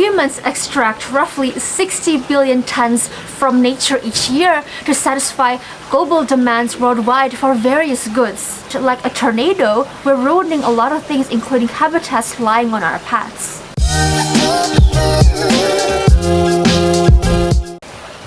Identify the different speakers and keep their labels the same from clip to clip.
Speaker 1: Humans extract roughly 60 billion tons from nature each year to satisfy global demands worldwide for various goods. Like a tornado, we're ruining a lot of things, including habitats lying on our paths.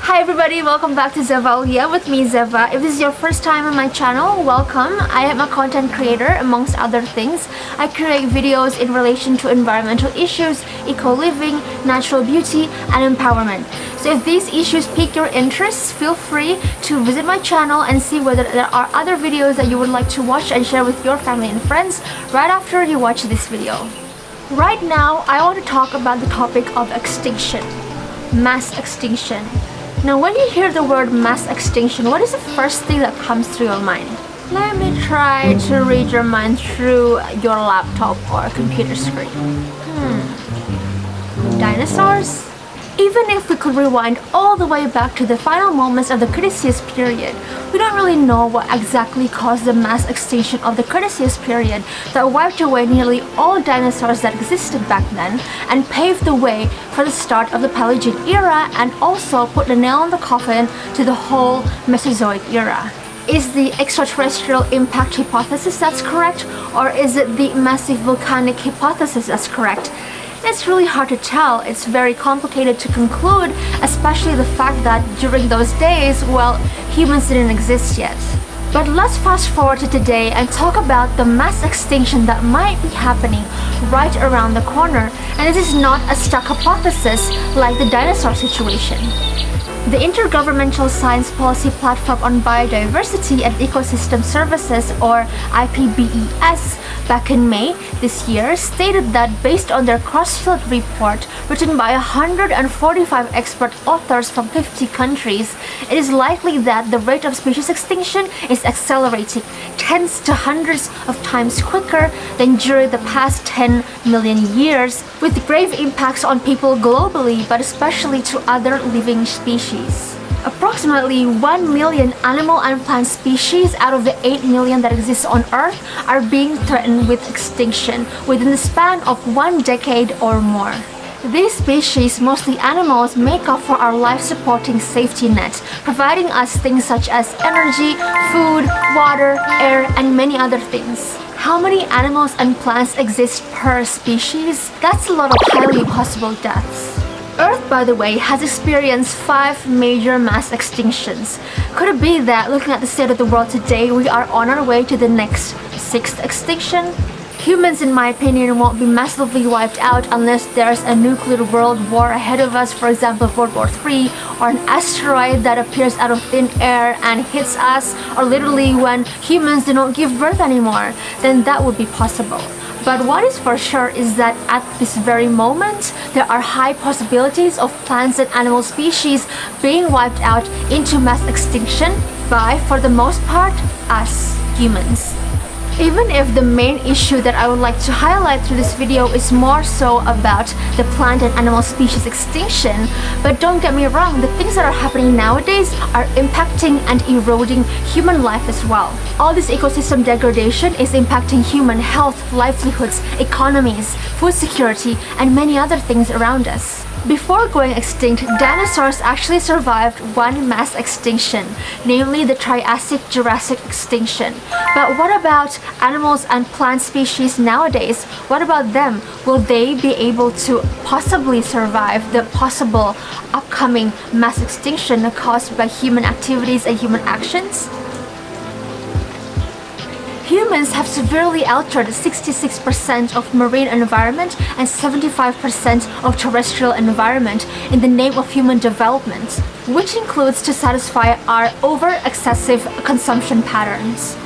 Speaker 1: Hi everybody, welcome back to Zeva Ulia with me, Zeva. If this is your first time on my channel, welcome. I am a content creator, amongst other things. I create videos in relation to environmental issues, eco-living, natural beauty, and empowerment. So if these issues pique your interest, feel free to visit my channel and see whether there are other videos that you would like to watch and share with your family and friends right after you watch this video. Right now, I want to talk about the topic of extinction, mass extinction. Now, when you hear the word mass extinction, what is the first thing that comes through your mind? Let me try to read your mind through your laptop or computer screen. Dinosaurs? Even if we could rewind all the way back to the final moments of the Cretaceous period, we don't really know what exactly caused the mass extinction of the Cretaceous period that wiped away nearly all dinosaurs that existed back then and paved the way for the start of the Paleogene era and also put the nail in the coffin to the whole Mesozoic era. Is the extraterrestrial impact hypothesis that's correct, or is it the massive volcanic hypothesis that's correct? It's really hard to tell. It's very complicated to conclude, especially the fact that during those days, well, humans didn't exist yet. But let's fast forward to today and talk about the mass extinction that might be happening right around the corner. And this is not a stuck hypothesis like the dinosaur situation. The Intergovernmental Science Policy Platform on Biodiversity and Ecosystem Services, or IPBES, back in May this year stated that based on their cross-field report written by 145 expert authors from 50 countries, it is likely that the rate of species extinction is accelerating tens to hundreds of times quicker than during the past 10 million years, with grave impacts on people globally, but especially to other living species. Approximately 1 million animal and plant species out of the 8 million that exist on Earth are being threatened with extinction within the span of 1 decade or more. These species, mostly animals, make up for our life-supporting safety net, providing us things such as energy, food, water, air, and many other things. How many animals and plants exist per species? That's a lot of highly possible deaths. Earth, by the way, has experienced 5 major mass extinctions. Could it be that, looking at the state of the world today, we are on our way to the next 6th extinction? Humans, in my opinion, won't be massively wiped out unless there's a nuclear world war ahead of us, for example World War III, or an asteroid that appears out of thin air and hits us, or literally when humans do not give birth anymore, then that would be possible. But what is for sure is that at this very moment, there are high possibilities of plants and animal species being wiped out into mass extinction by, for the most part, us humans. Even if the main issue that I would like to highlight through this video is more so about the plant and animal species extinction, but don't get me wrong, the things that are happening nowadays are impacting and eroding human life as well. All this ecosystem degradation is impacting human health, livelihoods, economies, food security, and many other things around us. Before going extinct, dinosaurs actually survived one mass extinction, namely the Triassic-Jurassic extinction. But what about animals and plant species nowadays? What about them? Will they be able to possibly survive the possible upcoming mass extinction caused by human activities and human actions? Humans have severely altered 66% of marine environment and 75% of terrestrial environment in the name of human development, which includes to satisfy our over-excessive consumption patterns.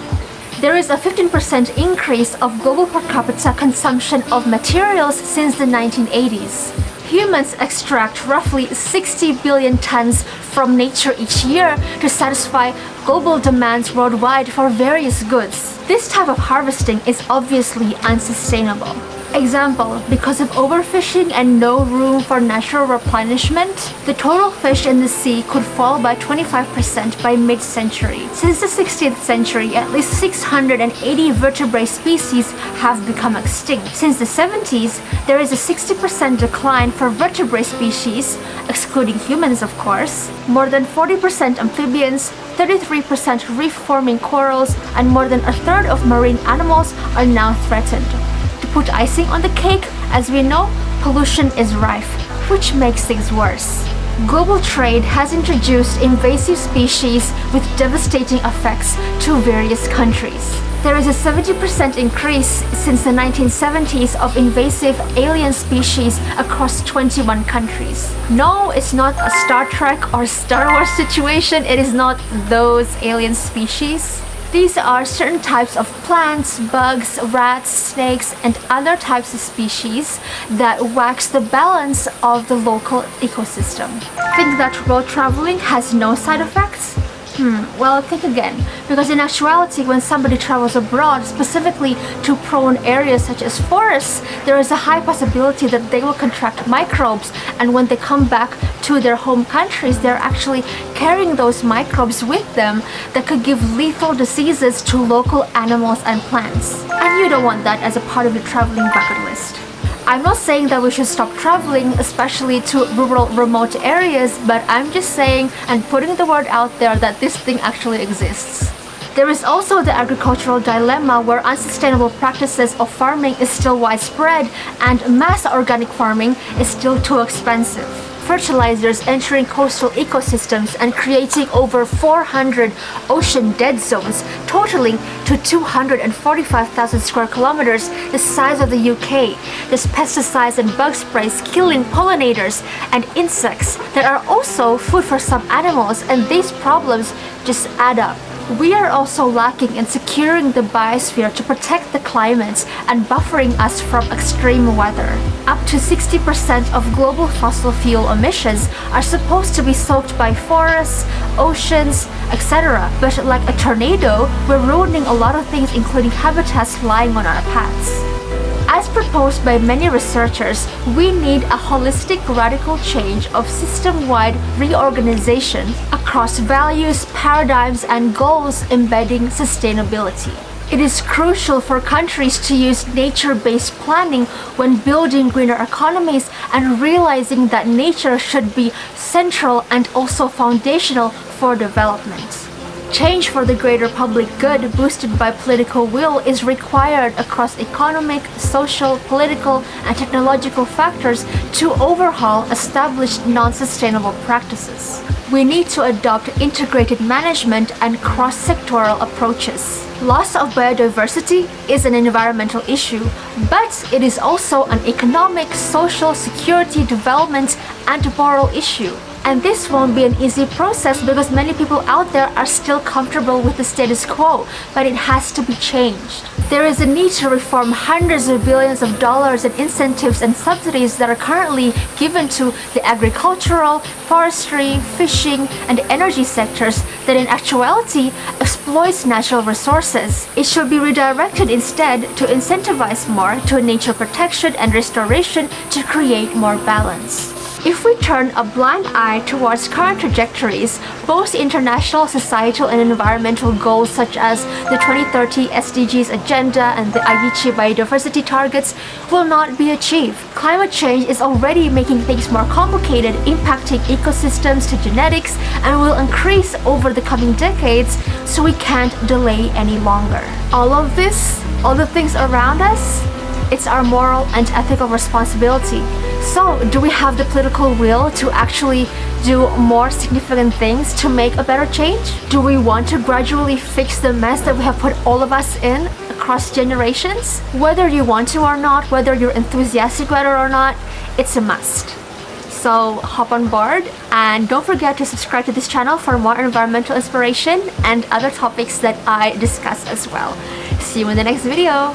Speaker 1: There is a 15% increase of global per capita consumption of materials since the 1980s. Humans extract roughly 60 billion tons from nature each year to satisfy global demands worldwide for various goods. This type of harvesting is obviously unsustainable. Example, because of overfishing and no room for natural replenishment, the total fish in the sea could fall by 25% by mid-century. Since the 16th century, at least 680 vertebrate species have become extinct. Since the 70s, there is a 60% decline for vertebrate species, excluding humans of course, more than 40% amphibians, 33% reef-forming corals, and more than a third of marine animals are now threatened. To put icing on the cake, as we know, pollution is rife, which makes things worse. Global trade has introduced invasive species with devastating effects to various countries. There is a 70% increase since the 1970s of invasive alien species across 21 countries. No, it's not a Star Trek or Star Wars situation. It is not those alien species. These are certain types of plants, bugs, rats, snakes, and other types of species that wax the balance of the local ecosystem. Think that road traveling has no side effects? Well, think again, because in actuality, when somebody travels abroad, specifically to prone areas such as forests, there is a high possibility that they will contract microbes, and when they come back to their home countries, they're actually carrying those microbes with them that could give lethal diseases to local animals and plants. And you don't want that as a part of your traveling bucket list. I'm not saying that we should stop traveling, especially to rural, remote areas, but I'm just saying and putting the word out there that this thing actually exists. There is also the agricultural dilemma where unsustainable practices of farming is still widespread and mass organic farming is still too expensive. Fertilizers entering coastal ecosystems and creating over 400 ocean dead zones, totaling to 245,000 square kilometers, the size of the UK. There's pesticides and bug sprays killing pollinators and insects that are also food for some animals, and these problems just add up. We are also lacking in securing the biosphere to protect the climate and buffering us from extreme weather. Up to 60% of global fossil fuel emissions are supposed to be soaked by forests, oceans, etc. But like a tornado, we're ruining a lot of things, including habitats lying on our paths. As proposed by many researchers, we need a holistic radical change of system-wide reorganization across values, paradigms, and goals embedding sustainability. It is crucial for countries to use nature-based planning when building greener economies and realizing that nature should be central and also foundational for development. Change for the greater public good boosted by political will is required across economic, social, political, and technological factors to overhaul established non-sustainable practices. We need to adopt integrated management and cross-sectoral approaches. Loss of biodiversity is an environmental issue, but it is also an economic, social, security, development, and moral issue. And this won't be an easy process because many people out there are still comfortable with the status quo, but it has to be changed. There is a need to reform hundreds of billions of dollars in incentives and subsidies that are currently given to the agricultural, forestry, fishing, and energy sectors that in actuality exploits natural resources. It should be redirected instead to incentivize more to nature protection and restoration to create more balance. If we turn a blind eye towards current trajectories, both international, societal, and environmental goals such as the 2030 SDGs agenda and the Aichi biodiversity targets will not be achieved. Climate change is already making things more complicated, impacting ecosystems to genetics, and will increase over the coming decades, so we can't delay any longer. All of this, all the things around us, it's our moral and ethical responsibility. So, do we have the political will to actually do more significant things to make a better change? Do we want to gradually fix the mess that we have put all of us in across generations? Whether you want to or not, whether you're enthusiastic about it or not, it's a must. So hop on board and don't forget to subscribe to this channel for more environmental inspiration and other topics that I discuss as well. See you in the next video.